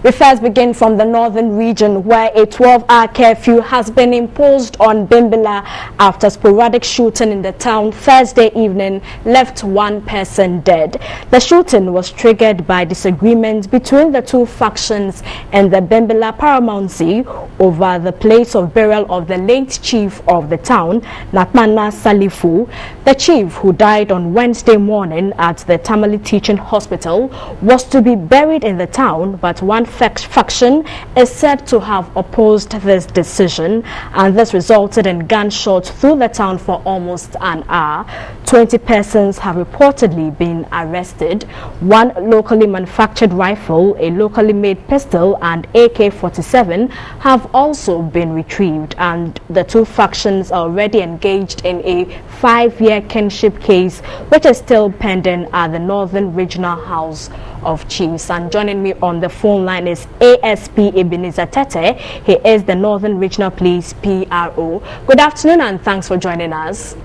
We first begin from the northern region, where a 12-hour curfew has been imposed on Bimbilla after sporadic shooting in the town Thursday evening left one person dead. The shooting was triggered by disagreement between the two factions and the Bimbilla paramountcy over the place of burial of the late chief of the town, Nakmana Salifu. The chief, who died on Wednesday morning at the Tamale Teaching Hospital, was to be buried in the town, but one faction is said to have opposed this decision, and this resulted in gunshots through the town for almost an hour. 20 persons have reportedly been arrested. One locally manufactured rifle, a locally made pistol, and AK-47 have also been retrieved, and the two factions are already engaged in a 5-year kinship case, which is still pending at the Northern Regional House of Chiefs. And joining me on the phone line is ASP Ebenezer Tete. He is the Northern Regional Police PRO. Good afternoon and thanks for joining us.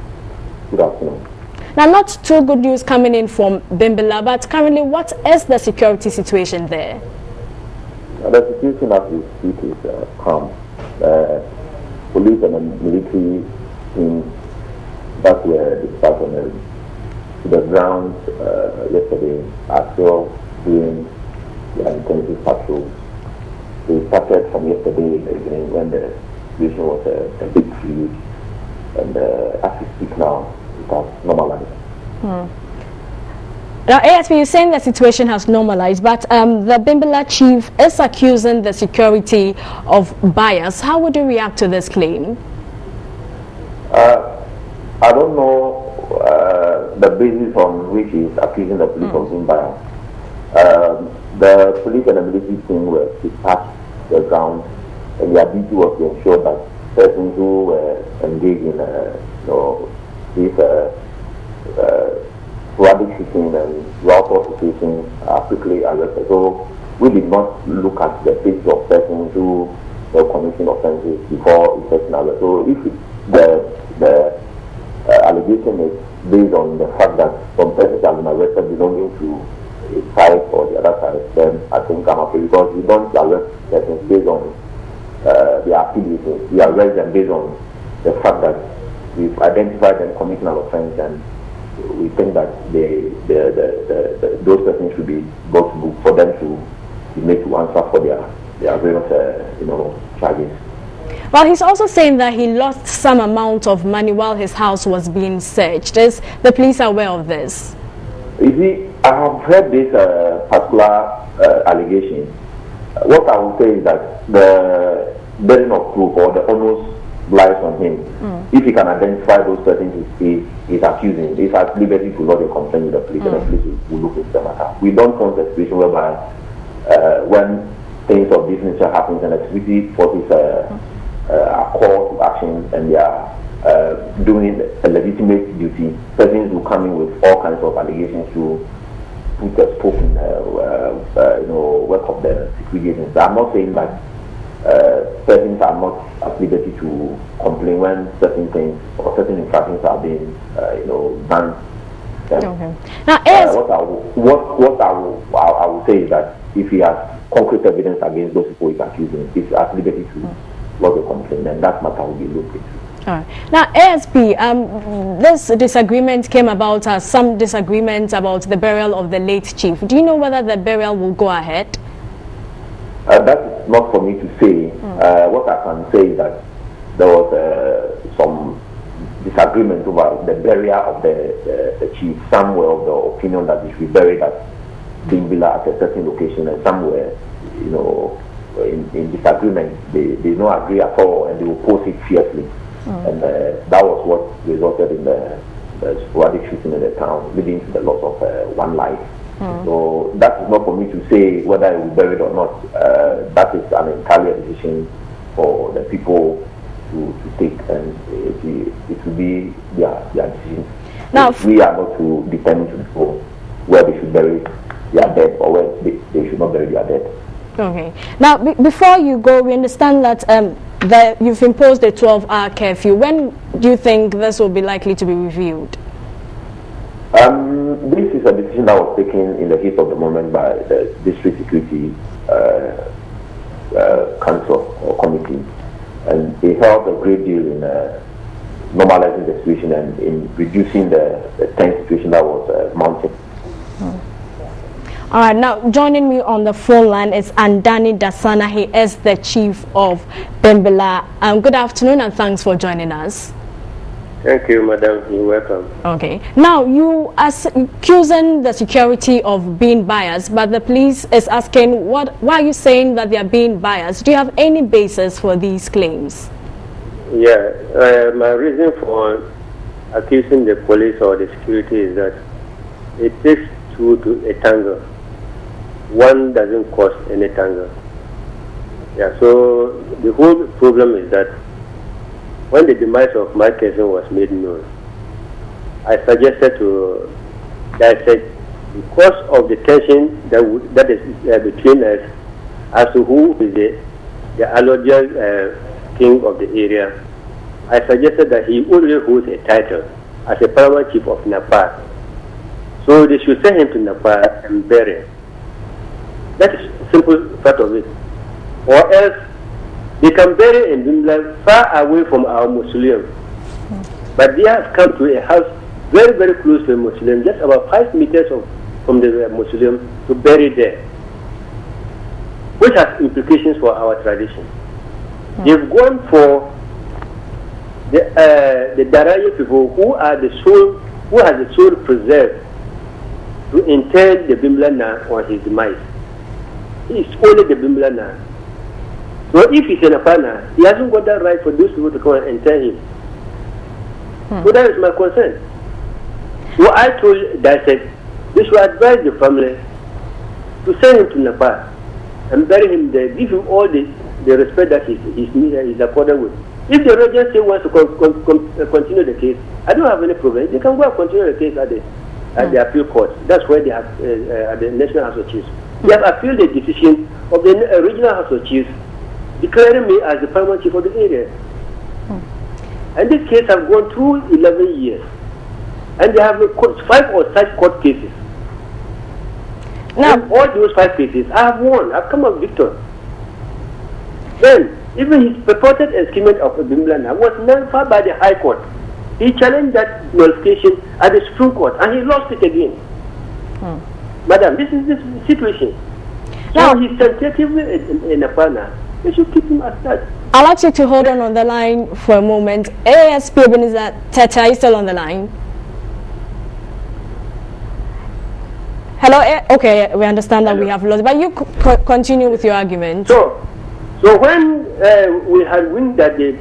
Good afternoon. Now, not too good news coming in from Bimbilla, but currently what is the security situation there? The situation as we speak is calm. Police and military teams that were dispatched on the ground yesterday are still doing their intensive patrol. They started from yesterday evening when the situation was a bit fluid, and as we speak now, it has normalized. Now, ASP, you're saying the situation has normalized, but the Bimbilla chief is accusing the security of bias. How would you react to this claim? I don't know the basis on which he is accusing the police of being biased. The police and the military team were dispatched to the ground, and their duty was to ensure that persons who were engaged in this sporadic shooting and route situations are quickly arrested. So we did not look at the face of persons who were committing offences before effecting arrest. So if the allegation is based on the fact that some persons have been arrested belonging to a side or the other side, then I think I'm okay, because we don't arrest persons based on their activities. We arrest them based on the fact that we've identified them committing an offence, and we think that those persons should be brought to book for them to be made to answer for their various charges. Well, he's also saying that he lost some amount of money while his house was being searched. Is the police aware of this? You see, I have heard this particular allegation. What I would say is that the burden of proof or the onus lies on him. If he can identify those persons he's accusing, he's at liberty to lodge a complaint with the police, and the police will look into the matter. We don't want a situation whereby when things of this nature happens and the security forces are called to action and they are doing a legitimate duty, persons will come in with all kinds of allegations to put a spoke in work of the security agencies. I'm not saying that persons are not at liberty to complain when certain things or certain infractions are being done. Okay. Now, what I will say is that if he has concrete evidence against those people he's accusing, he's at liberty to lodge a complaint, and that matter will be looked into. All right. Now, ASP, this disagreement came about as some disagreement about the burial of the late chief. Do you know whether the burial will go ahead? That's not for me to say. What I can say is that there was some disagreement over the burial of the chief. Some were of the opinion that he should be buried at Bimbilla at a certain location, and some were, in disagreement. They did not agree at all, and they opposed it fiercely. And that was what resulted in the sporadic shooting in the town, leading to the loss of one life. So that is not for me to say whether it will be buried or not. That is an entirely decision for the people to take, and it will be their decision. Now, we are not to determine to people where they should bury their dead or where they should not bury their dead. Okay. Now, before you go, we understand that you've imposed a 12-hour curfew. When do you think this will be likely to be reviewed? This is is a decision that was taken in the heat of the moment by the District Security Council or Committee, and it helped a great deal in normalizing the situation and in reducing the tense situation that was mounting. All right, now joining me on the phone line is Andani Dasana. He is the chief of Bimbilla. Good afternoon and thanks for joining us. Thank you, madam. You're welcome. Okay. Now, you are accusing the security of being biased, but the police is asking, why are you saying that they are being biased? Do you have any basis for these claims? Yeah, my reason for accusing the police or the security is that it takes two to a tango. One doesn't cause any tango. Yeah, so the whole problem is that when the demise of my cousin was made known, I suggested to dissect because of the tension that is between us as to who is the allodial king of the area. I suggested that he already holds a title as a paramount chief of Nepal. So they should send him to Nepal and bury him. That is the simple fact of it. Or else they can bury in Bimbilla far away from our mausoleum. But they have come to a house very, very close to the mausoleum, just about 5 meters from the mausoleum, to bury there, which has implications for our tradition. They've gone for the Daraya people who has the soul preserved to intend the Bimbilla on his demise. It's only the Bimbilla. So if he's in a partner, he hasn't got that right for those people to come and enter him. So that is my concern. So I told Dissect, they should advise the family to send him to Nepal and bury him there, give him all the respect that he's accorded with. If the regent still wants to continue the case, I don't have any problem. They can go and continue the case at the appeal court. That's where they have at the National House of Chiefs. They have appealed the decision of the Regional House of Chiefs, declaring me as the paramount chief of the area. And this case has gone through 11 years. And they have 5 or 6 court cases. Now, and all those 5 cases, I have won. I've come out victor. Then, even his purported estimate of Bimbilla was nullified by the High Court. He challenged that nullification at the Supreme Court, and he lost it again. Madam, this is the situation. Now, he's tentatively in a partner. They should keep him as that. I'd like you to hold on the line for a moment. ASP Ebenezer Tete, are you still on the line? Hello? Okay, we understand that we have lost, but you continue with your argument. So when we had won that the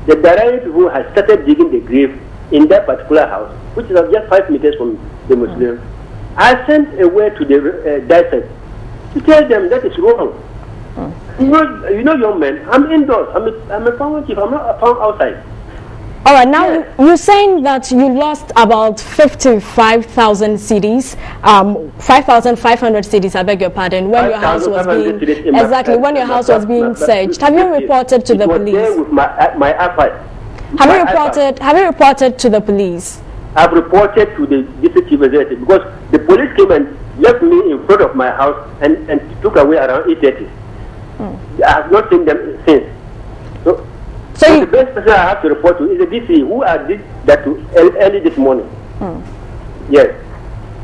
Daraya people had started digging the grave in that particular house, which is just 5 meters from the Muslim, I sent a word to the Dissect to tell them that is wrong. You know, young men, I'm indoors. I'm a paramount chief. I'm not found outside. All right, now you're saying that you lost about 55,000 CDs, 5,500 CDs, I beg your pardon, when your house was being, when your house was being searched. Have you reported to the police? There with my iPad. Have you reported to the police? I've reported to the district chief executive because the police came and left me in front of my house and took away around 8:30. I have not seen them since. So the best person I have to report to is the DC who did that to early this morning. Yes.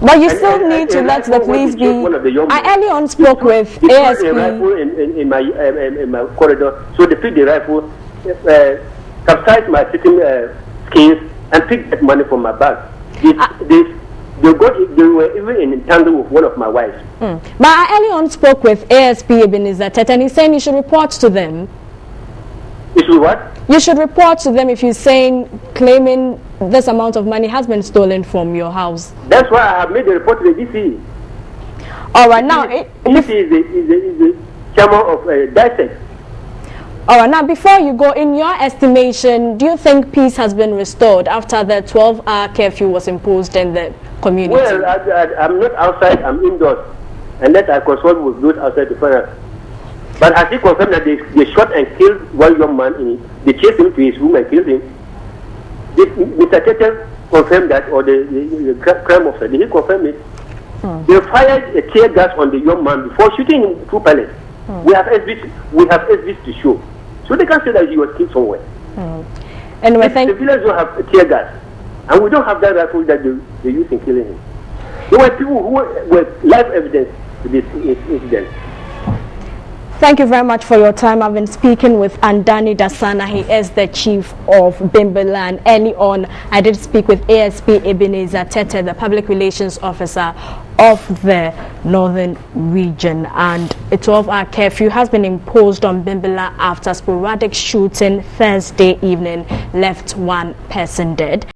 But you still need to let the police be. I early on spoke with ASP. A rifle in my corridor, so they picked the rifle, capsized my sitting skins, and picked that money from my bag. They were even in tandem with one of my wives. But I early on spoke with ASP Ebenezer Tete, and he's saying you should report to them. You should what? You should report to them if you're claiming this amount of money has been stolen from your house. That's why I have made the report to the DC. All right, now DC is the chairman of Dissect. All right, now before you go, in your estimation, do you think peace has been restored after the 12-hour curfew was imposed in the community? Well, I'm not outside, I'm indoors. Unless I consult with those outside to find out. But as he confirmed that they shot and killed one young man, they chased him to his room and killed him. Mr. Tete confirmed that, or the crime officer, did he confirm it? They fired a tear gas on the young man before shooting him through pellets. We have evidence to show. So they can say that he was killed somewhere. Anyway, the villagers don't have a tear gas, and we don't have that rifle that they use in killing him. There were people who were live evidence to this incident. Thank you very much for your time. I've been speaking with Andani Dasana. He is the chief of Bimbilla, and early on I did speak with ASP Ebenezer Tete, the public relations officer of the northern region. And a 12-hour curfew has been imposed on Bimbilla after sporadic shooting Thursday evening left one person dead.